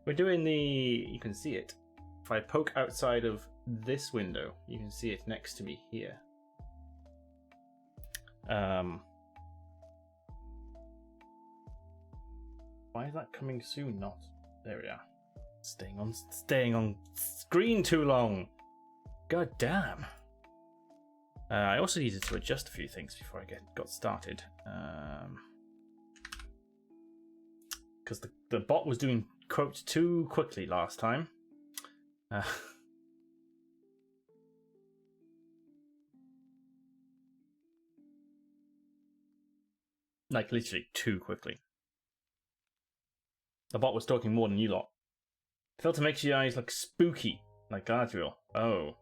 We're doing the... You can see it. If I poke outside of this window, you can see it next to me here. Why is that coming soon? Not. There we are. Staying on screen too long. God damn. I also needed to adjust a few things before I got started. Because the bot was doing quotes too quickly last time. Like literally too quickly. The bot was talking more than you lot. Filter makes your eyes look spooky, like Galadriel. Oh.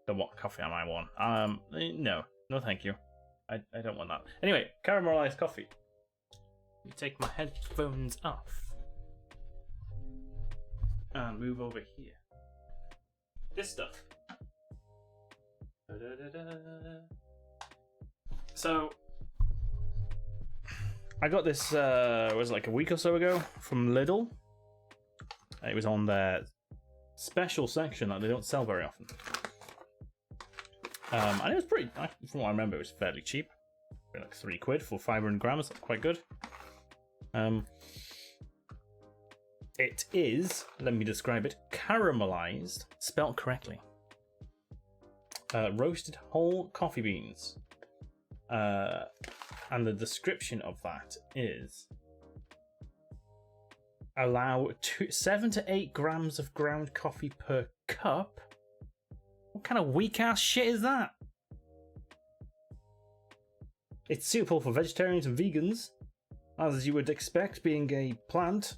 Then what coffee am I want? No thank you. I don't want that. Anyway, caramelized coffee. Let me take my headphones off. And move over here. This stuff. So, I got this, was it like a week or so ago from Lidl. It was on special section that they don't sell very often. And it was pretty, from what I remember, it was fairly cheap. Like £3 for 500 grams, that's quite good. It is, let me describe it, caramelized, spelt correctly. Roasted whole coffee beans. And the description of that is allow 7 to 8 grams of ground coffee per cup. What kind of weak ass shit is that? It's suitable for vegetarians and vegans, as you would expect, being a plant.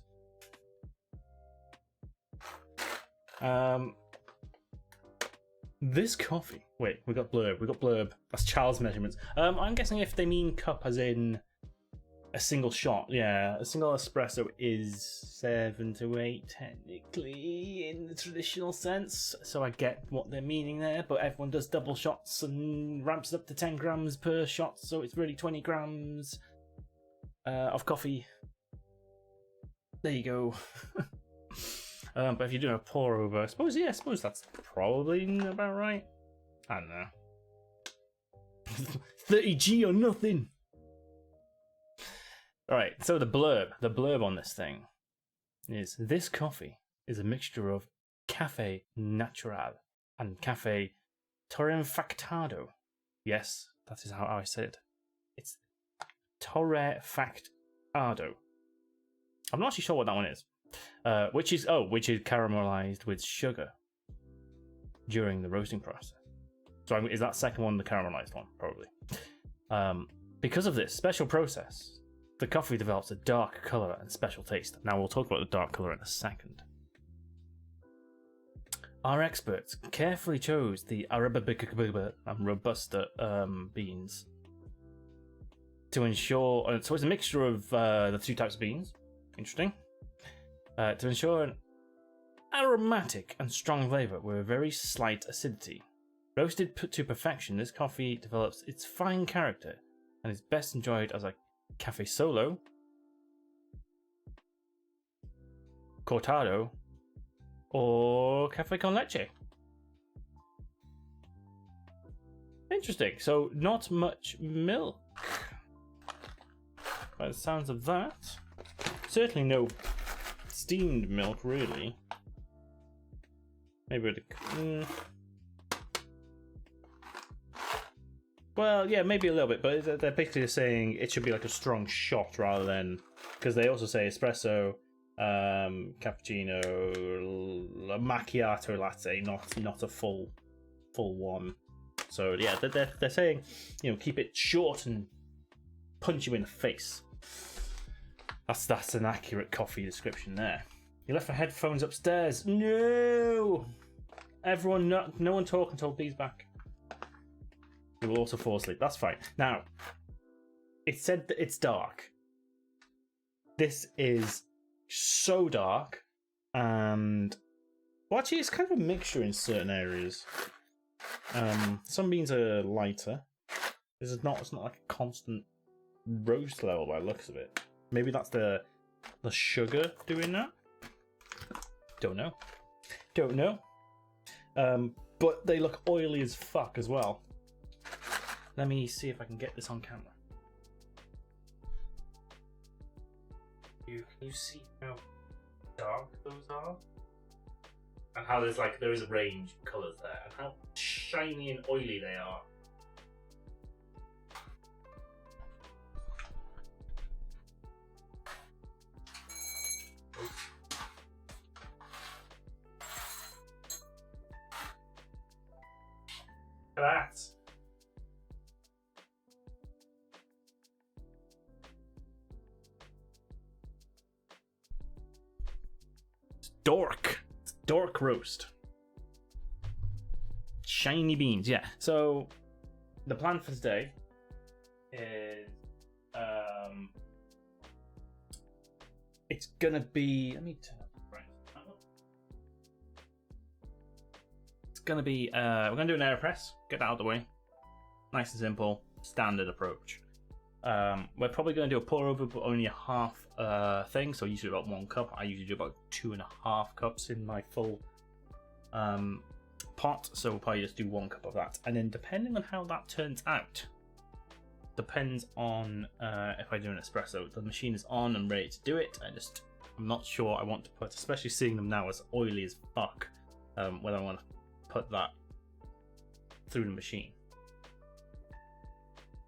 This coffee. Wait, we got blurb. That's Charles' measurements. I'm guessing if they mean cup as in a single shot. Yeah, a single espresso is 7 to 8 technically in the traditional sense. So I get what they're meaning there, but everyone does double shots and ramps it up to 10 grams per shot, so it's really 20 grams of coffee. There you go. But if you're doing a pour over, I suppose that's probably about right. I don't know. 30G or nothing. Alright, so the blurb on this thing is, this coffee is a mixture of Café Natural and Café Torrefactado. Yes, that is how I say it. It's Torrefactado. I'm not actually sure what that one is. Which is caramelized with sugar during the roasting process. So is that second one the caramelized one? Probably. Because of this special process, the coffee develops a dark color and special taste. Now we'll talk about the dark color in a second. Our experts carefully chose the Arabica and Robusta beans to ensure. So it's a mixture of the two types of beans. Interesting. To ensure an aromatic and strong flavour with a very slight acidity. Roasted to perfection, this coffee develops its fine character and is best enjoyed as a cafe solo, cortado, or cafe con leche. Interesting. So not much milk, by the sounds of that. Certainly no steamed milk, really. Maybe well, yeah, maybe a little bit, but they're basically saying it should be like a strong shot rather than, because they also say espresso, cappuccino, macchiato latte, not a full one. So yeah, they're saying, keep it short and punch you in the face. That's an accurate coffee description there. You left my headphones upstairs. No! Everyone, no one talk until B's back. You will also fall asleep. That's fine. Now, it said that it's dark. This is so dark. And, well, actually, it's kind of a mixture in certain areas. Some beans are lighter. It's not like a constant roast level by the looks of it. Maybe that's the the sugar doing that? Don't know. Don't know. But they look oily as fuck as well. Let me see if I can get this on camera. Can you see how dark those are? And how there is a range of colours there, and how shiny and oily they are. Look at that. It's dork roast. Shiny beans, yeah. So the plan for today is it's gonna be, let me turn up the brightness. It's gonna be we're gonna do an AeroPress, get that out of the way. Nice and simple, standard approach. We're probably going to do a pour over, but only a half thing. So usually about 1 cup. I usually do about 2.5 cups in my full pot. So we'll probably just do 1 cup of that. And then depending on how that turns out, depends on if I do an espresso. The machine is on and ready to do it. I'm not sure I want to put, especially seeing them now as oily as fuck, whether I want to put that through the machine.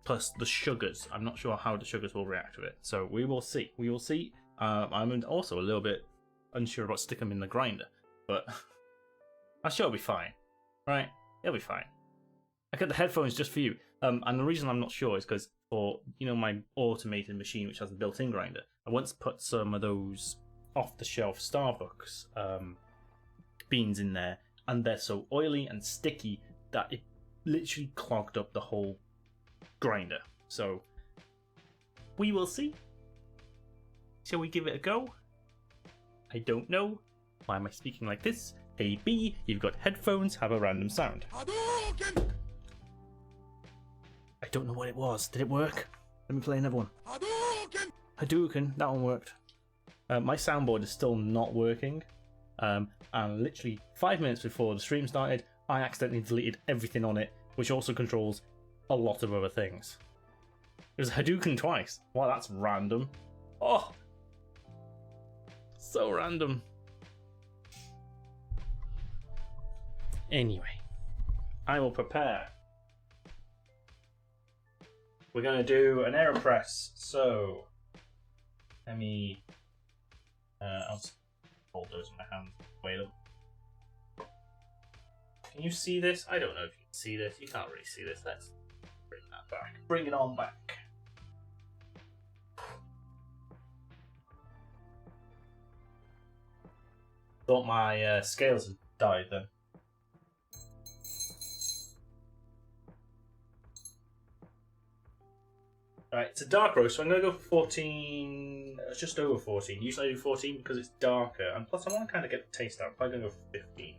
Plus the sugars, I'm not sure how the sugars will react with it, so we will see. We will see. I'm also a little bit unsure about sticking them in the grinder, but I'm sure it'll be fine, right? It'll be fine. I got the headphones just for you, and the reason I'm not sure is because for my automated machine, which has a built-in grinder, I once put some of those off-the-shelf Starbucks beans in there, and they're so oily and sticky that it literally clogged up the whole grinder. So we will see. Shall we give it a go? I don't know. Why am I speaking like this? Hey B, you've got headphones, have a random sound. Hadouken! I don't know what it was. Did it work? Let me play another one. Hadouken! Hadouken, that one worked. My soundboard is still not working. And literally 5 minutes before the stream started, I accidentally deleted everything on it, which also controls a lot of other things. It was Hadouken twice. Wow, that's random. Oh, so random. Anyway, I will prepare. We're going to do an AeroPress, so let me I'll just hold those in my hands. Wait up. Can you see this? I don't know if you can see this. You can't really see this. Let's bring that back. Bring it on back. Thought my scales had died then. Alright, it's a dark roast, so I'm going to go for 14, just over 14. Usually I do 14 because it's darker, and plus I want to kind of get the taste out. I'm probably going to go for 15.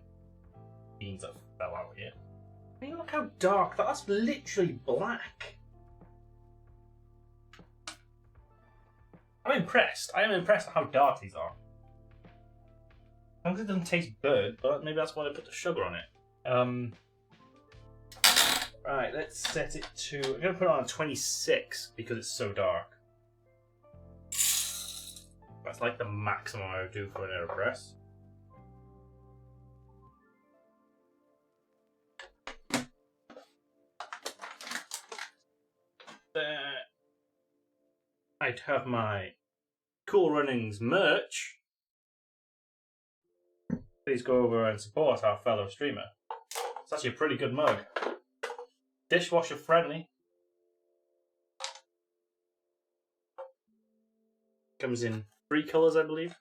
Beans that fell out here. I mean, look how dark, that's literally black. I'm impressed. I am impressed at how dark these are. As long as it doesn't taste burnt, but maybe that's why I put the sugar on it. Right, let's set it to... I'm going to put it on a 26 because it's so dark. That's like the maximum I would do for an AeroPress. There. I'd have my Cool Runnings merch. Please go over and support our fellow streamer. It's actually a pretty good mug. Dishwasher friendly. Comes in 3 colours, I believe.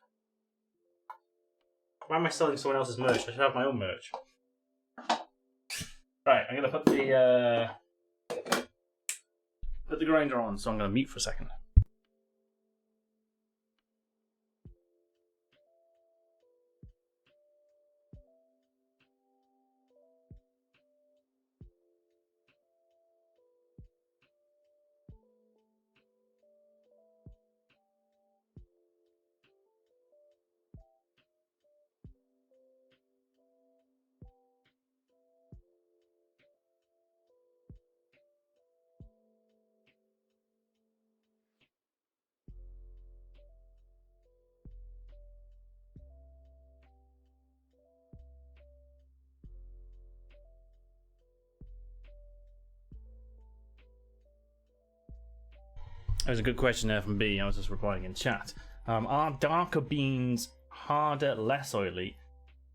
Why am I selling someone else's merch? I should have my own merch. Right, I'm going to put the grinder on, so I'm going to mute for a second. That was a good question there from B. I was just replying in chat. Are darker beans harder, less oily,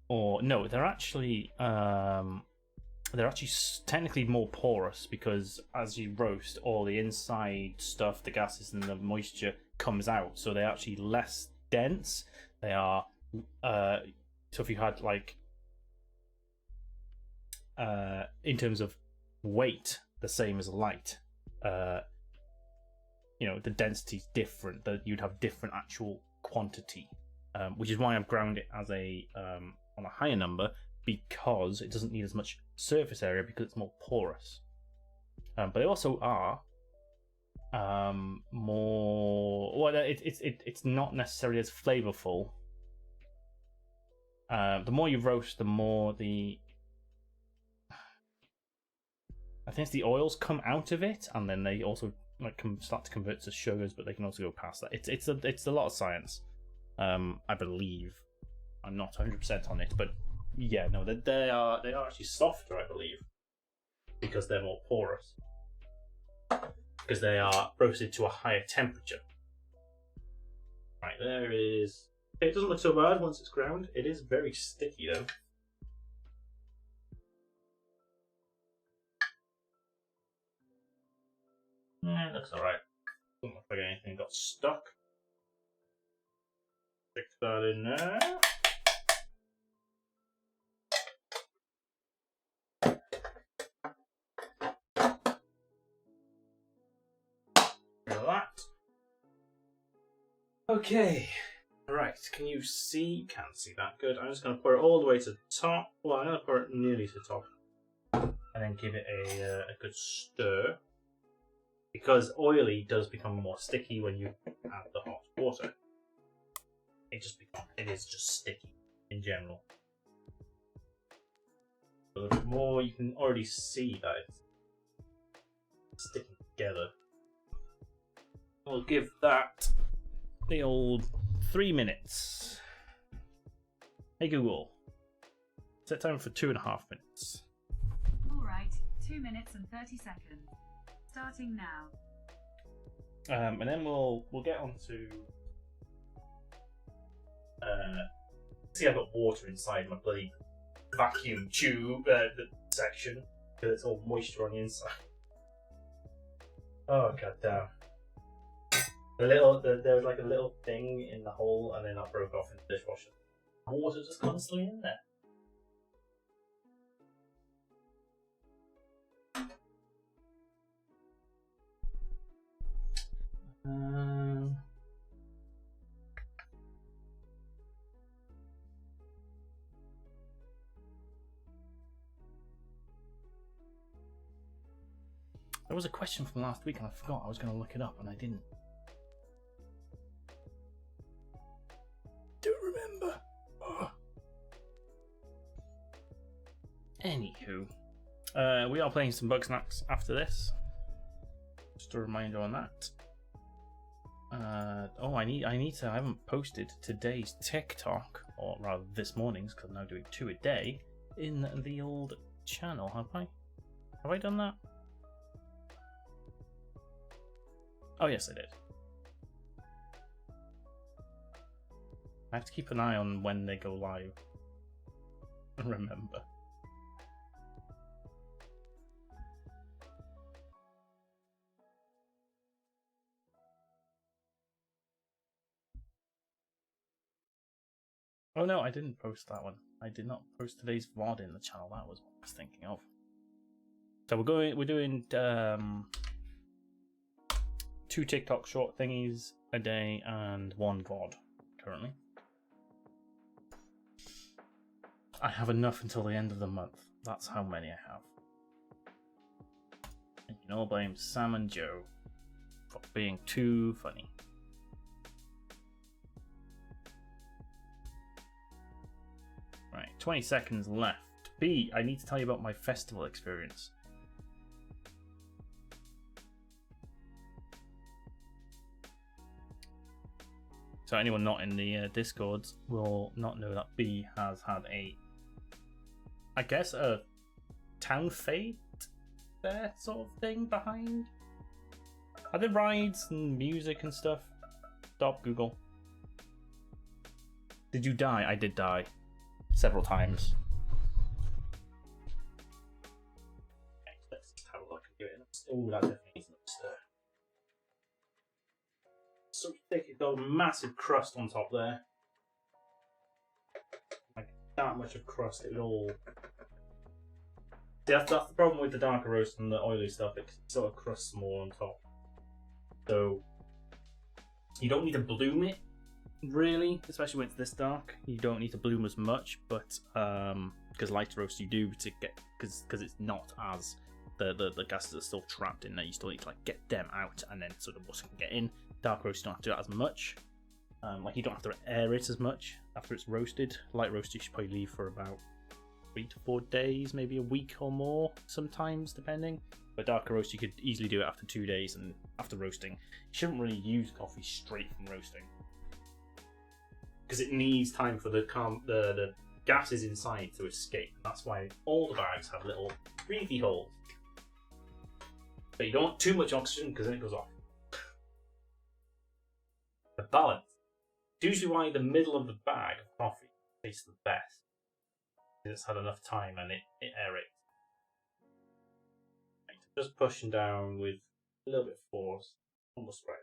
or no? They're actually technically more porous because as you roast, all the inside stuff, the gases and the moisture comes out, so they're actually less dense. They are so if you had like in terms of weight, the same as light. The density's different. That you'd have different actual quantity, which is why I've ground it as a on a higher number, because it doesn't need as much surface area because it's more porous. But they also are more. Well, it's not necessarily as flavorful. The more you roast, the more I think it's the oils come out of it, and then they also start to convert to sugars, but they can also go past that. It's a lot of science, I believe. I'm not 100% on it, but yeah, no, they are actually softer, I believe, because they're more porous, because they are roasted to a higher temperature. Right, there is. It doesn't look so bad once it's ground. It is very sticky though. Yeah, it looks alright. Doesn't look like anything got stuck. Stick that in there. That. Okay. Right, can you see? Can't see that good. I'm just going to pour it all the way to the top. Well, I'm going to pour it nearly to the top. And then give it a good stir. Because oily does become more sticky when you add the hot water. It is just sticky in general. But the more you can already see that it's sticking together. We'll give that the old 3 minutes. Hey Google, set time for 2.5 minutes. Alright, 2 minutes and 30 seconds. Starting now. And then we'll get on to see, I've got water inside my bloody vacuum tube section because it's all moisture on the inside. Oh god damn. There was like a little thing in the hole, and then that broke off in the dishwasher. Water just constantly in there. There was a question from last week and I forgot. I was going to look it up and I didn't. Don't remember. Oh. Anywho, we are playing some Bug Snacks after this. Just a reminder on that. I haven't posted today's TikTok, or rather this morning's, because I'm now doing 2 a day, in the old channel, have I? Have I done that? Oh yes, I did. I have to keep an eye on when they go live. Remember. Oh no, I didn't post that one. I did not post today's VOD in the channel. That was what I was thinking of. So we're doing 2 TikTok short thingies a day and 1 VOD currently. I have enough until the end of the month. That's how many I have. And you can all blame Sam and Joe for being too funny. Right, 20 seconds left. B, I need to tell you about my festival experience. So anyone not in the Discords will not know that B has had a town fete there sort of thing behind Are there rides and music and stuff? Stop, Google. Did you die? I did die. Several times. Okay, let's have a look and do it. Oh, that definitely isn't stir. So thick, it's got a massive crust on top there. Like that much of crust, it would all. See, that's the problem with the darker roast and the oily stuff. It sort of crusts more on top. So you don't need to bloom it, really, especially when it's this dark. You don't need to bloom as much, but because light roast you do to get because it's not as the gases are still trapped in there. You still need to like get them out and then so the water can get in. Dark roast you don't have to do it as much. Like you don't have to air it as much after it's roasted. Light roast you should probably leave for about 3 to 4 days, maybe a week or more, sometimes depending. But darker roast you could easily do it after 2 days, and after roasting, you shouldn't really use coffee straight from roasting because it needs time for the gases inside to escape. That's why all the bags have little breathy holes. But you don't want too much oxygen because then it goes off. The balance. It's usually why the middle of the bag of coffee tastes the best. It's had enough time and it aerates. Right, just pushing down with a little bit of force, almost right.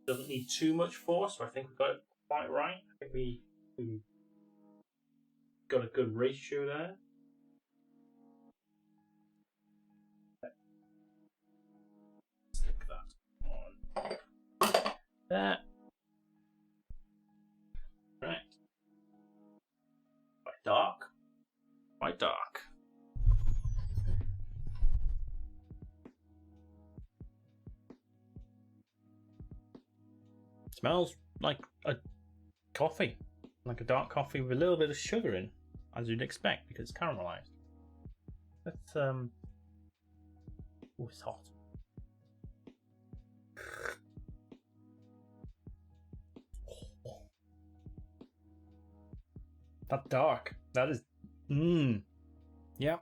Doesn't need too much force, so I think we got it quite right. I think we got a good ratio there. Stick that on there. Right. Quite dark. Quite dark. Smells like a coffee. Like a dark coffee with a little bit of sugar in, as you'd expect, because it's caramelized. Let's oh, it's hot. Oh. That dark. That is yeah.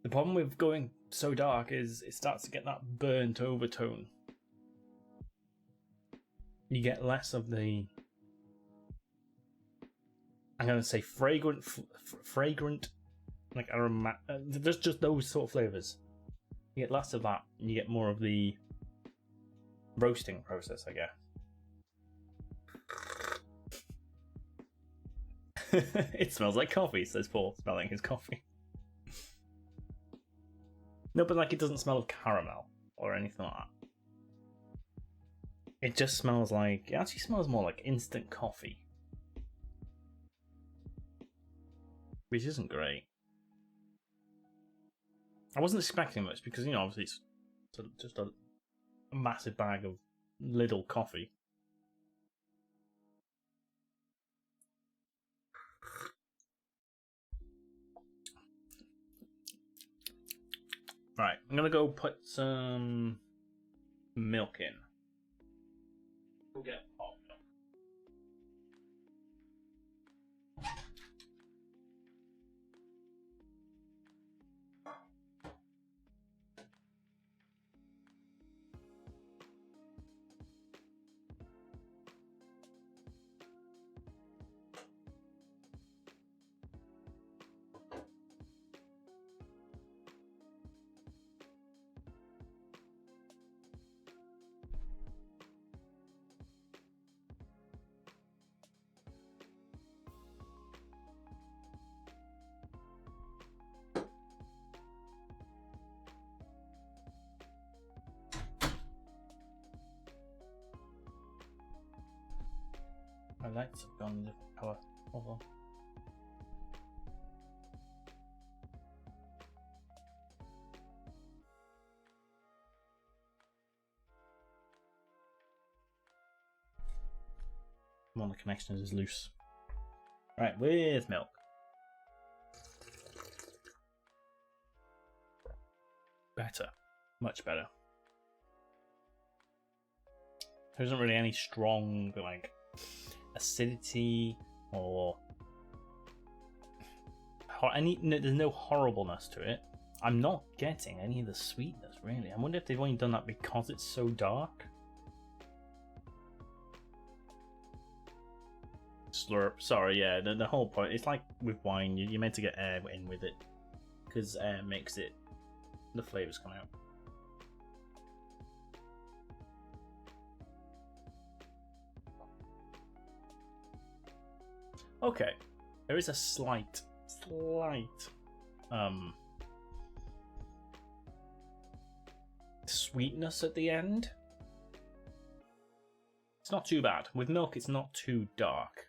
The problem with going so dark is it starts to get that burnt overtone. You get less of the, I'm going to say fragrant, like aroma. There's just those sort of flavors. You get less of that, and you get more of the roasting process, I guess. It smells like coffee, says Paul, smelling his coffee. No, but like it doesn't smell of caramel or anything like that. It just smells like, it actually smells more like instant coffee. Which isn't great. I wasn't expecting much because, you know, obviously it's just a massive bag of Lidl coffee. Right, I'm gonna go put some milk in. We'll get hot milk. My lights have gone a different colour. Hold on. Come on, the connection is loose. Right, with milk. Better. Much better. There isn't really any strong, like, acidity or there's no horribleness to it. I'm not getting any of the sweetness, really. I wonder if they've only done that because it's so dark. Slurp. Sorry, yeah. The whole point. It's like with wine. You're meant to get air in with it, because air makes it. The flavors come out. Okay, there is a slight sweetness at the end. It's not too bad. With milk, it's not too dark.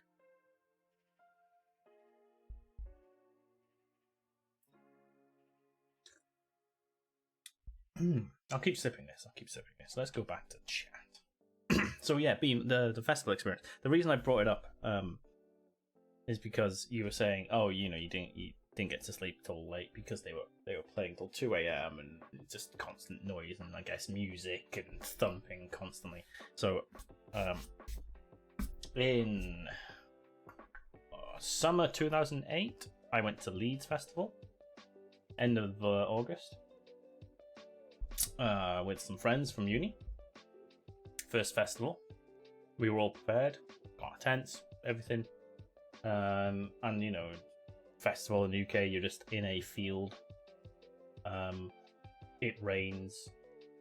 I'll keep sipping this. Let's go back to chat. So yeah, being the festival experience. The reason I brought it up is because you were saying, oh, you didn't get to sleep till late because they were playing till 2 a.m. and just constant noise and I guess music and thumping constantly. So in summer 2008, I went to Leeds Festival, end of August, with some friends from uni. First festival, we were all prepared, got our tents, everything. And festival in the UK, you're just in a field. It rains,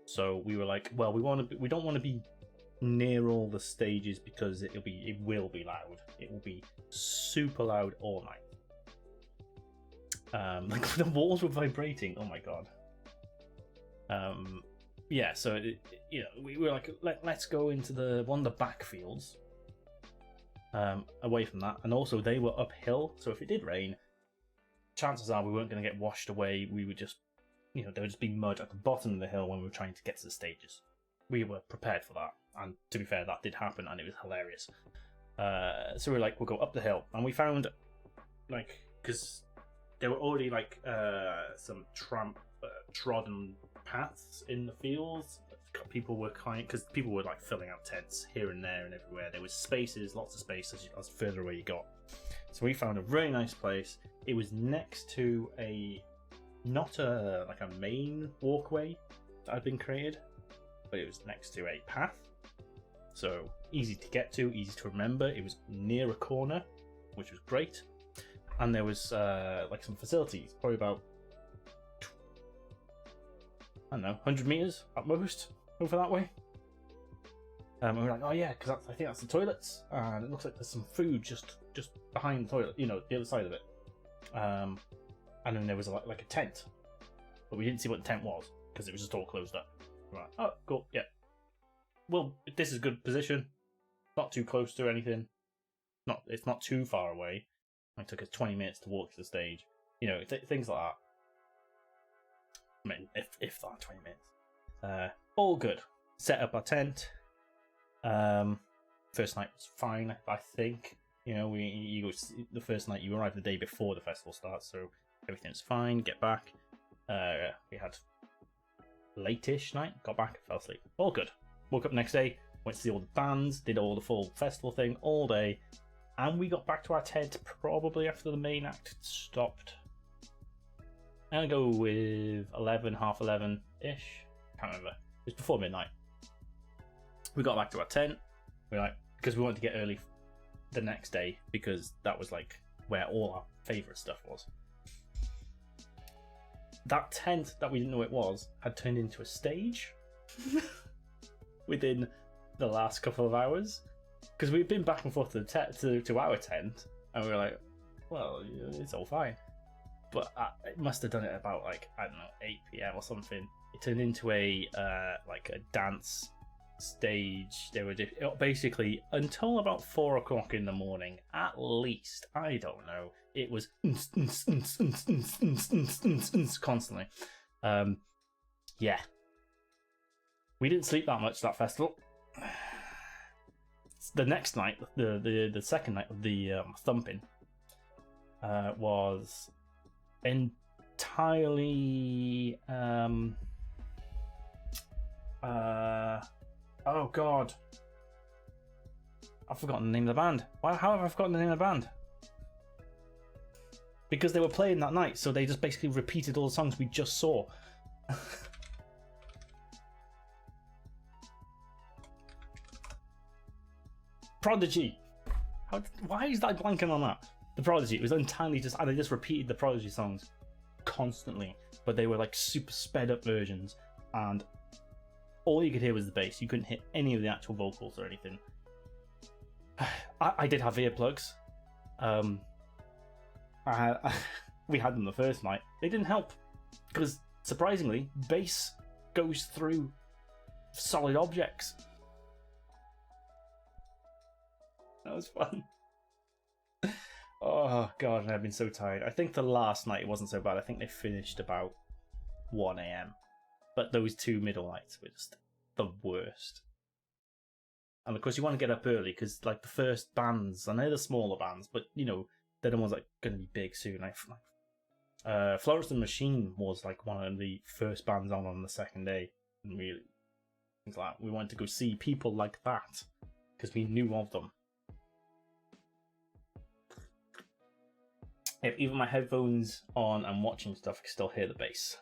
so we were like, well, we don't want to be near all the stages because it will be loud. It will be super loud all night. Like the walls were vibrating. Oh my god. Yeah, so we were like, let's go into one of the back fields. Away from that, and also they were uphill, so if it did rain, chances are we weren't going to get washed away. We would just, there would just be mud at the bottom of the hill when we were trying to get to the stages. We were prepared for that, and to be fair, that did happen, and it was hilarious. So we were like, we'll go up the hill, and we found, because there were already some trodden paths in the fields. People were filling out tents here and there and everywhere. There was spaces, lots of space as further away you got. So we found a really nice place. It was next to not a main walkway that had been created, but it was next to a path. So easy to get to, easy to remember. It was near a corner, which was great. And there was some facilities, probably about, I don't know, 100 meters at most over that way. And we were like, oh yeah, because I think that's the toilets, and it looks like there's some food just behind the toilet, the other side of it. And then there was a tent, but we didn't see what the tent was because it was just all closed up. We're like, oh cool, yeah. Well, this is a good position, not too close to anything. It's not too far away. It took us 20 minutes to walk to the stage. Things like that. I mean, if that 20 minutes. All good. Set up our tent. First night was fine, I think. The first night you arrive the day before the festival starts, so everything's fine. Get back. We had late-ish night. Got back, fell asleep. All good. Woke up next day. Went to see all the bands. Did all the full festival thing all day, and we got back to our tent probably after the main act stopped. I'm gonna go with 11, half 11-ish. Can't remember. It was before midnight. We got back to our tent. Because we wanted to get early the next day because that was where all our favourite stuff was. That tent that we didn't know it was had turned into a stage within the last couple of hours. Because we'd been back and forth to our tent, and we were like, well, it's all fine. But it must have done it about 8 p.m. or something. It turned into a dance stage. They were basically until about 4 o'clock in the morning, at least. I don't know. It was constantly. Yeah. We didn't sleep that much that festival. The next night, the second night of the thumping, was entirely oh god, I've forgotten the name of the band. How have I forgotten the name of the band? because they were playing that night, so they just basically repeated all the songs we just saw. Prodigy. Why is that blanking on that? The Prodigy. It was entirely just, and they just repeated the Prodigy songs constantly, but they were like super sped up versions, and all you could hear was the bass. You couldn't hear any of the actual vocals or anything. I did have earplugs. We had them the first night. They didn't help because, surprisingly, bass goes through solid objects. That was fun. Oh god, I've been so tired. I think the last night it wasn't so bad. I think they finished about 1 a.m. But those 2 middle nights were just the worst. And of course, you want to get up early because, like, the first bands, I know they're smaller bands, but you know they're the ones that are going to be big soon. Florence and the Machine was like one of the first bands on the second day, and really things like that. We wanted to go see people like that because we knew of them. If even my headphones on and watching stuff, I can still hear the bass.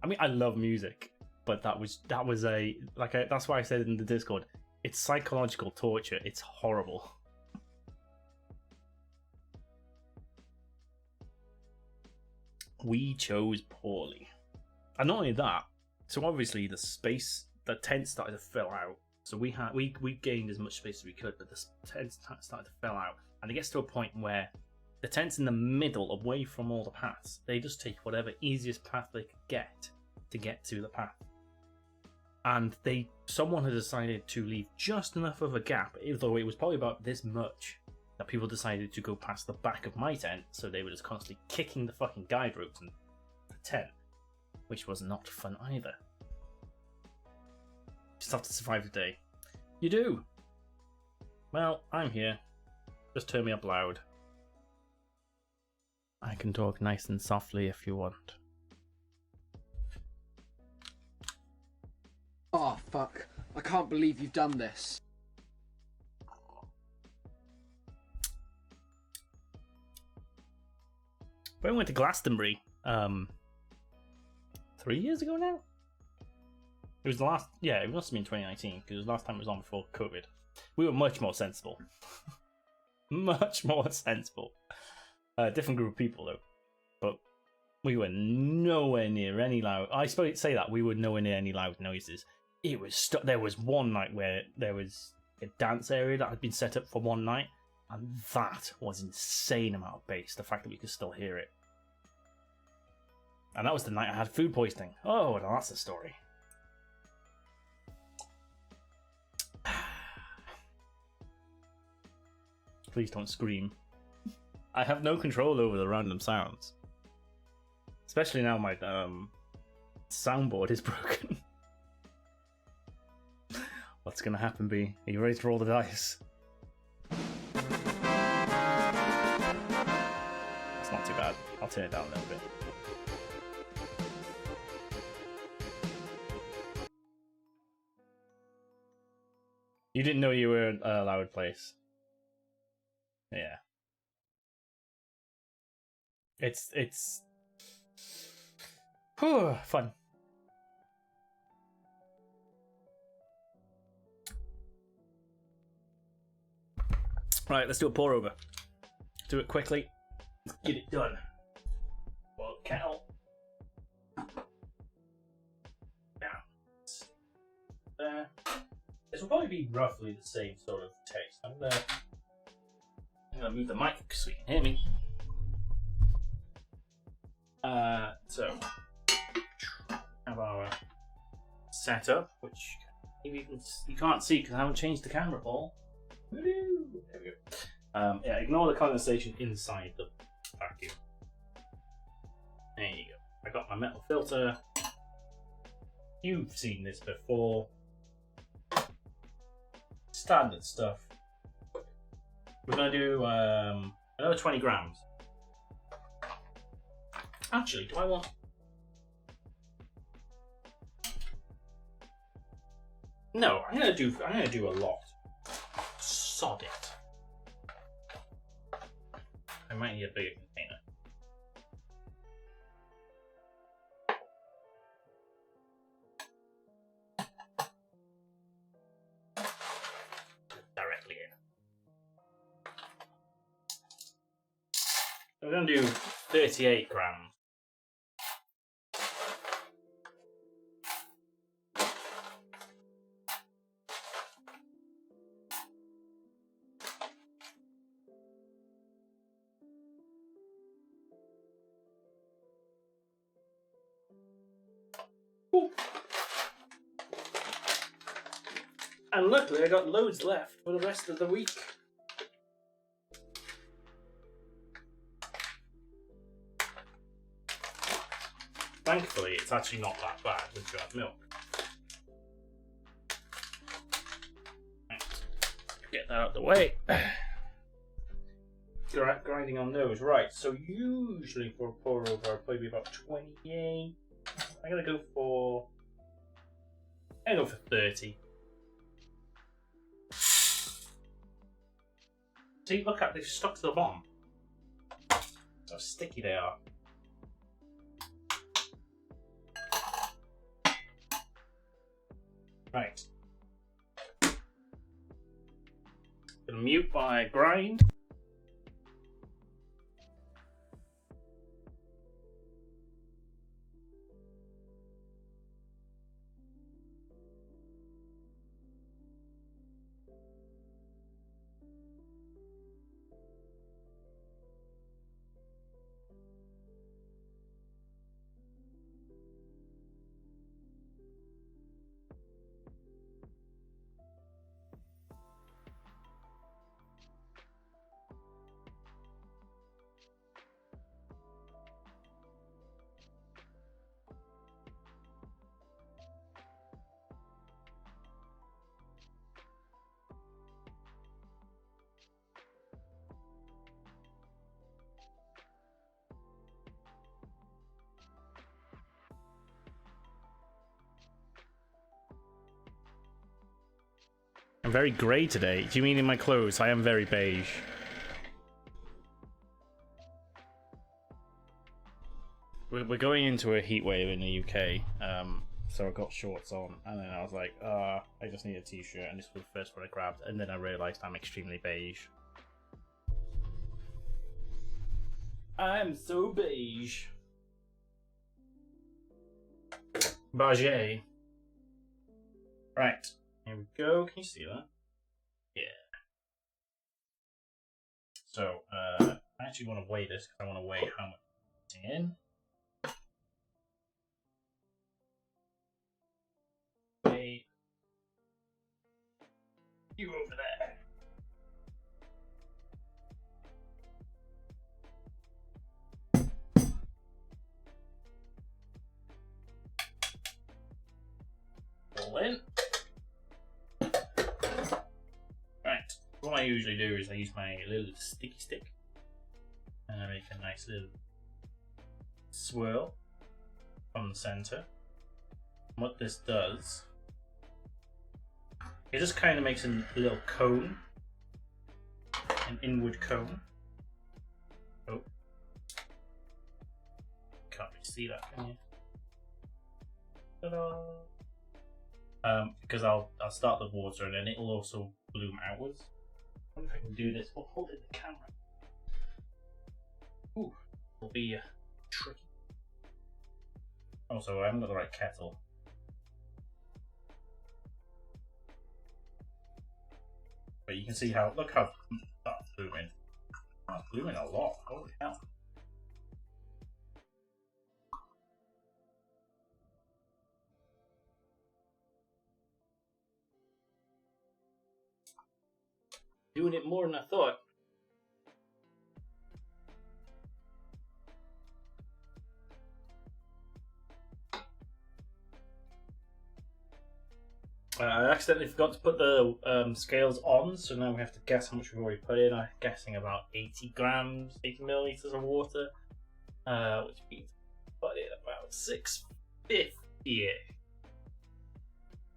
I mean, I love music, but that was that's why I said in the Discord, it's psychological torture. It's horrible. We chose poorly, and not only that. So obviously the tent started to fill out. So we gained as much space as we could, but the tent started to fill out, and it gets to a point where the tent's in the middle, away from all the paths. They just take whatever easiest path they could get to the path. And someone had decided to leave just enough of a gap, although it was probably about this much, that people decided to go past the back of my tent, so they were just constantly kicking the fucking guide ropes in the tent, which was not fun either. Just have to survive the day. You do! Well, I'm here. Just turn me up loud. I can talk nice and softly if you want. Oh, fuck. I can't believe you've done this. When we went to Glastonbury, 3 years ago now? It was the last, yeah, it must have been 2019, because the last time it was on before COVID. We were much more sensible. Much more sensible. Different group of people, though. But we were nowhere near any loud... I suppose say that, we were nowhere near any loud noises. It was there was one night where there was a dance area that had been set up for one night, and that was insane amount of bass, the fact that we could still hear it. And that was the night I had food poisoning. Oh, well, that's a story. Please don't scream. I have no control over the random sounds. Especially now my soundboard is broken. What's gonna happen, B? Are you ready to roll the dice? It's not too bad. I'll turn it down a little bit. You didn't know you were in a loud place. Yeah. It's fun. Right, let's do a pour over. Do it quickly. Let's get it done. Well, kettle. Now, there. This will probably be roughly the same sort of taste. I'm gonna move the mic so you can hear me. So have our setup, which you can't see because I haven't changed the camera, Paul. There we go. Yeah, ignore the condensation inside the vacuum. There you go. I got my metal filter. You've seen this before. Standard stuff. We're gonna do another 20 grams. Actually, do I want? No, I'm gonna do a lot. Sod it. There might need a bigger container. Directly in. We're going to do 38 grams. Ooh. And luckily I got loads left for the rest of the week. Thankfully, it's actually not that bad with you add milk. Right. Get that out of the way. Grinding on those, right? So usually for a pour over, I'll probably be about 28. I'm gonna go for 30. See, look at they've stuck to the bottom. How sticky they are. Right. Gonna mute my grind. I'm very grey today. Do you mean in my clothes? I am very beige. We're going into a heat wave in the UK, so I got shorts on, and then I was like, I just need a t-shirt, and this was the first one I grabbed, and then I realised I'm extremely beige. I'm so beige. Beige. Right. Here we go. Can you see that? Yeah. So, I actually want to weigh this because I want to weigh how much I'm putting in. Weigh you over there. All in. Right, what I usually do is I use my little sticky stick and I make a nice little swirl from the center. And what this does, it just kind of makes a little cone, an inward cone. Oh, can't really see that, can you? Ta-da! Because I'll start the water and then it'll also bloom outwards. I wonder if I can do this while holding the camera. Ooh, it'll be tricky. Also, I haven't got the right kettle. But you can see how, look how that's blooming. That's blooming a lot, holy hell. Doing it more than I thought. I accidentally forgot to put the scales on, so now we have to guess how much we've already put in. I'm guessing about 80 grams, 80 milliliters of water, which means put in about 650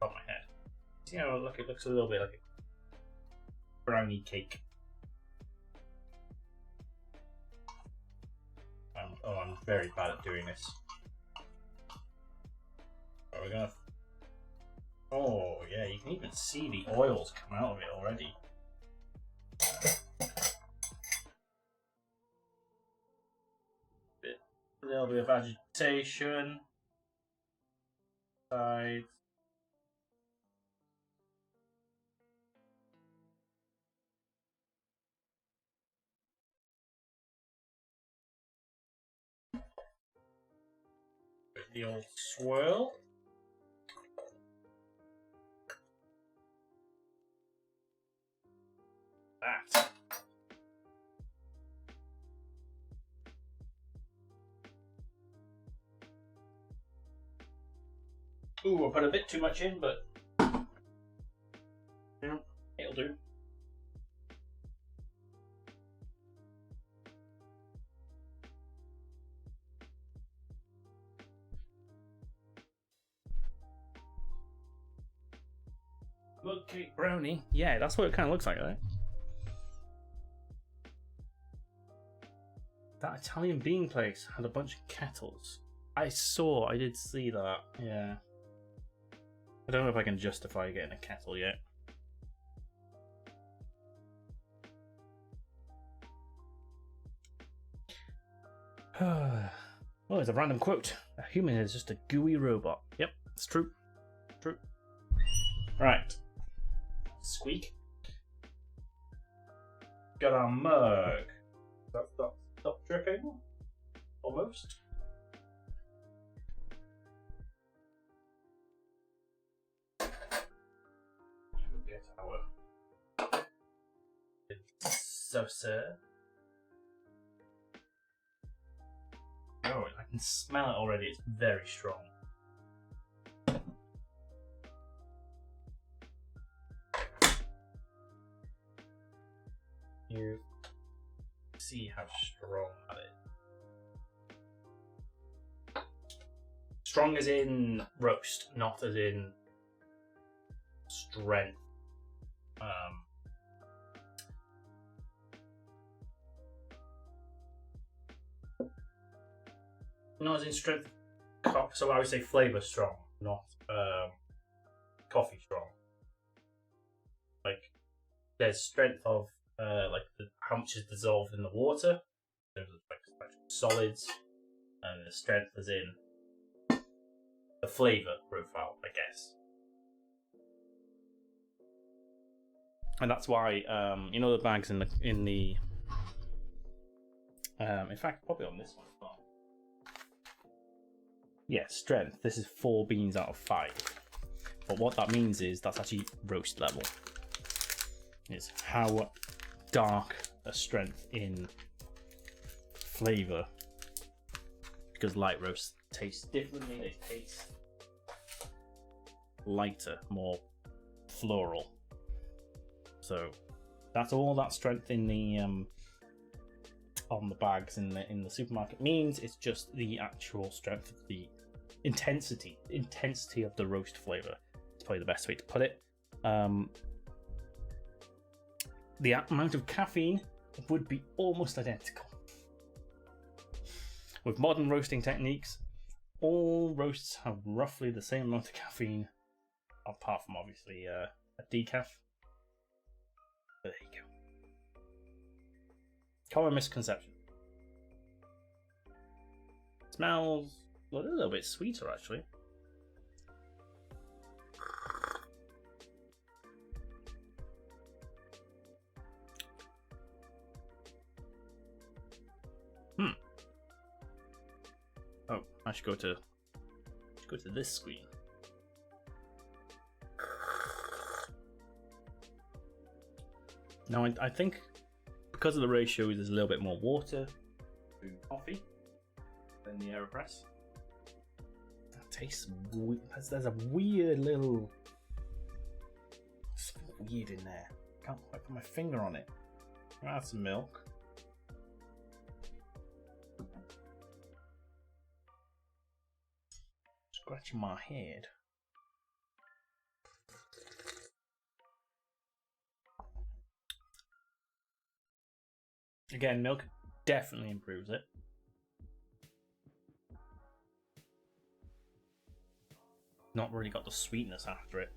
on my head. See how look, it looks a little bit like a brownie cake. Oh, I'm very bad at doing this. Are we gonna? Oh yeah, you can even see the oils come out of it already. A little bit of agitation. Side. The old swirl. That. Ooh, I put a bit too much in, but yeah, it'll do. Mug cake brownie. Yeah, that's what it kind of looks like, right? That Italian bean place had a bunch of kettles. I did see that, yeah. I don't know if I can justify getting a kettle yet. Oh, it's a random quote. A human is just a gooey robot. Yep, it's true. True. Right. Squeak. Got our mug. Stop dripping. Almost. Get our saucer. Oh, I can smell it already. It's very strong. You see how strong that is. Strong as in roast, not as in strength. Not as in strength. So I would say flavour strong, not coffee strong. Like there's strength of how much is dissolved in the water, in terms of like solids, and the strength is in the flavour profile, I guess. And that's why you know the bags in fact probably on this one as well. Yeah, strength. This is 4 beans out of 5. But what that means is that's actually roast level. It's how dark a strength in flavour. Because light roasts taste differently. They taste lighter, more floral. So that's all that strength in the on the bags in the supermarket means. It's just the actual strength of the intensity of the roast flavour. It's probably the best way to put it. The amount of caffeine would be almost identical. With modern roasting techniques, all roasts have roughly the same amount of caffeine, apart from obviously a decaf. But there you go. Common misconception. Smells a little bit sweeter, actually. Oh, I should go to this screen. Now, I think because of the ratios, there's a little bit more water to coffee than the AeroPress. That tastes weird. There's a weird little... Something weird in there. Can't quite put my finger on it. I'll add some milk. Scratching my head. Again, milk definitely improves it. not really got the sweetness after it.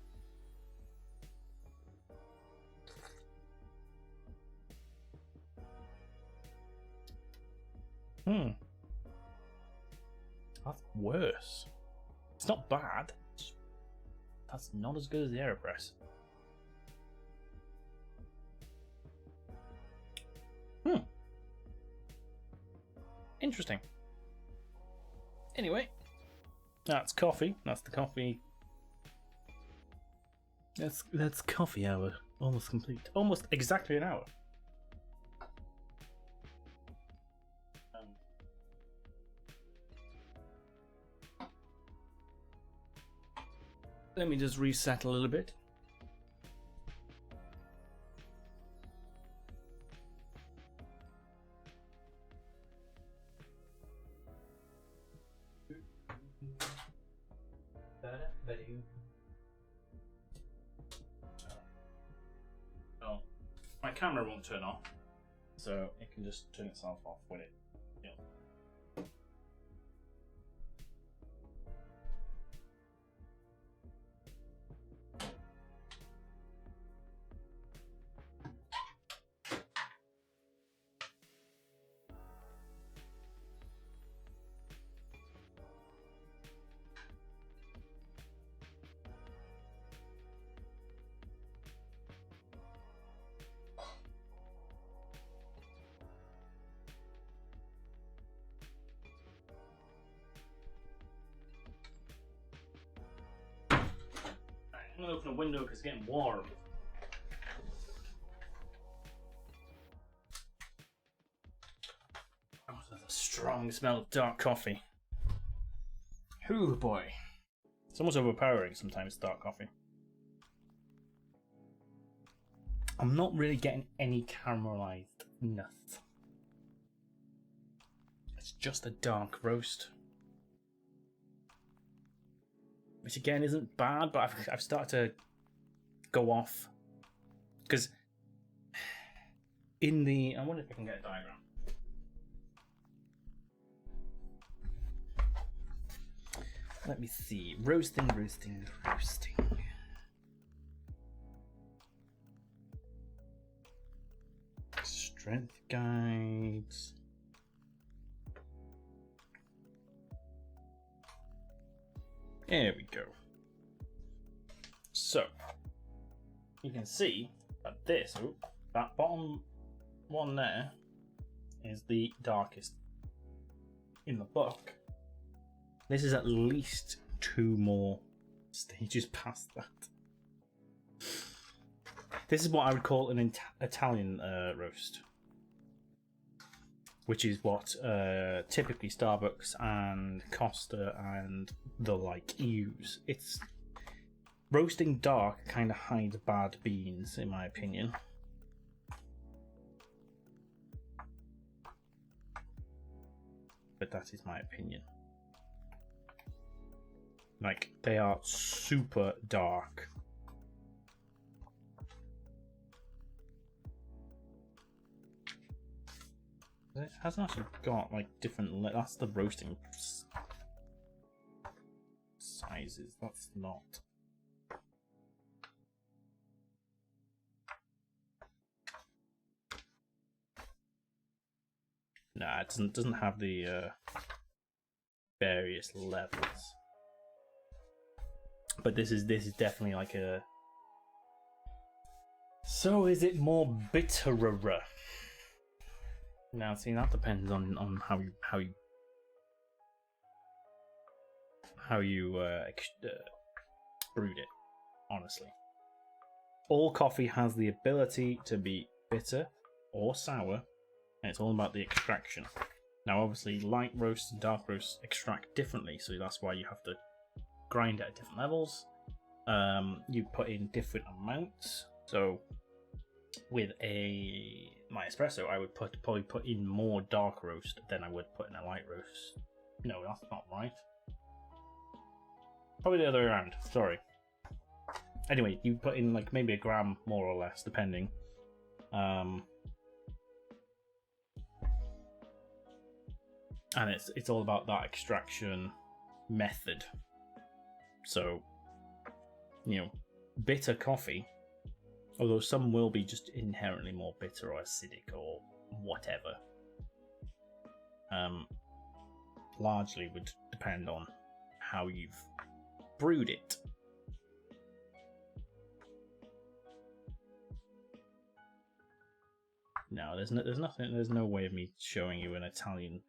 That's worse. It's not bad. That's not as good as the AeroPress. Interesting. Anyway, that's coffee. That's the coffee. That's coffee hour. Almost complete. Almost exactly an hour. Let me just reset a little bit. Oh, my camera won't turn off, so it can just turn itself off when it. I'm gonna open a window because it's getting warm. Oh, there's a strong smell of dark coffee. Ooh boy. It's almost overpowering sometimes, dark coffee. I'm not really getting any caramelized nuts. It's just a dark roast. Which again isn't bad, but I've started to go off. Because in the... I wonder if I can get a diagram. Let me see. Roasting. Strength guides. There we go. So, you can see that that bottom one there is the darkest in the book. This is at least 2 more stages past that. This is what I would call an Italian roast, which is what typically Starbucks and Costa and the like use. It's roasting dark kind of hides bad beans, in my opinion. But that is my opinion. Like, they are super dark. It hasn't actually got like different. That's the roasting sizes. That's not. Nah, it doesn't have the various levels. But this is definitely like a. So is it more bitterer? Now, see, that depends on how you brewed it. Honestly, all coffee has the ability to be bitter or sour, and it's all about the extraction. Now, obviously, light roasts and dark roasts extract differently, so that's why you have to grind it at different levels. You put in different amounts. So, with my espresso, I would probably put in more dark roast than I would put in a light roast. No, that's not right. Probably the other way around. Sorry. Anyway, you put in like maybe a gram more or less, depending. And it's all about that extraction method. So, bitter coffee, although some will be just inherently more bitter or acidic or whatever, largely would depend on how you've brewed it. No, there's no way of me showing you an Italian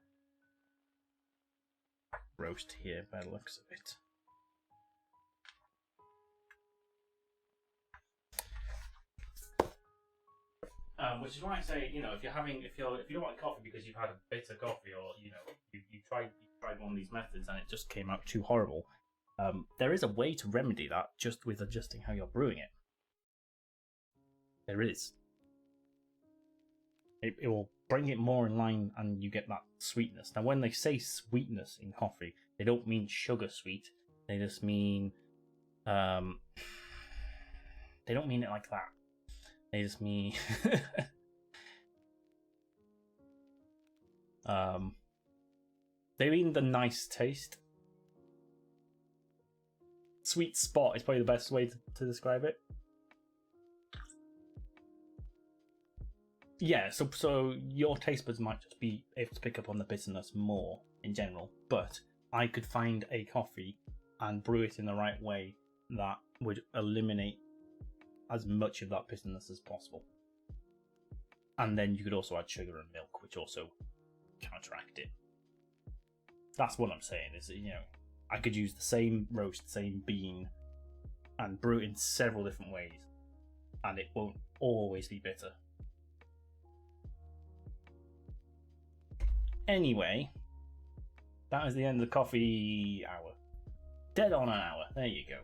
roast here by the looks of it. Which is why I say, if you don't like coffee because you've had a bitter coffee, or you tried one of these methods and it just came out too horrible, there is a way to remedy that just with adjusting how you're brewing it. There is. It will bring it more in line, and you get that sweetness. Now, when they say sweetness in coffee, they don't mean sugar sweet. They just mean, they don't mean it like that. They just mean, they mean the nice taste. Sweet spot is probably the best way to describe it. Yeah, so your taste buds might just be able to pick up on the bitterness more in general, but I could find a coffee and brew it in the right way that would eliminate as much of that bitterness as possible. And then you could also add sugar and milk, which also counteract it. That's what I'm saying, is that, I could use the same roast, same bean, and brew it in several different ways, and it won't always be bitter. Anyway, that is the end of the coffee hour. Dead on an hour. There you go.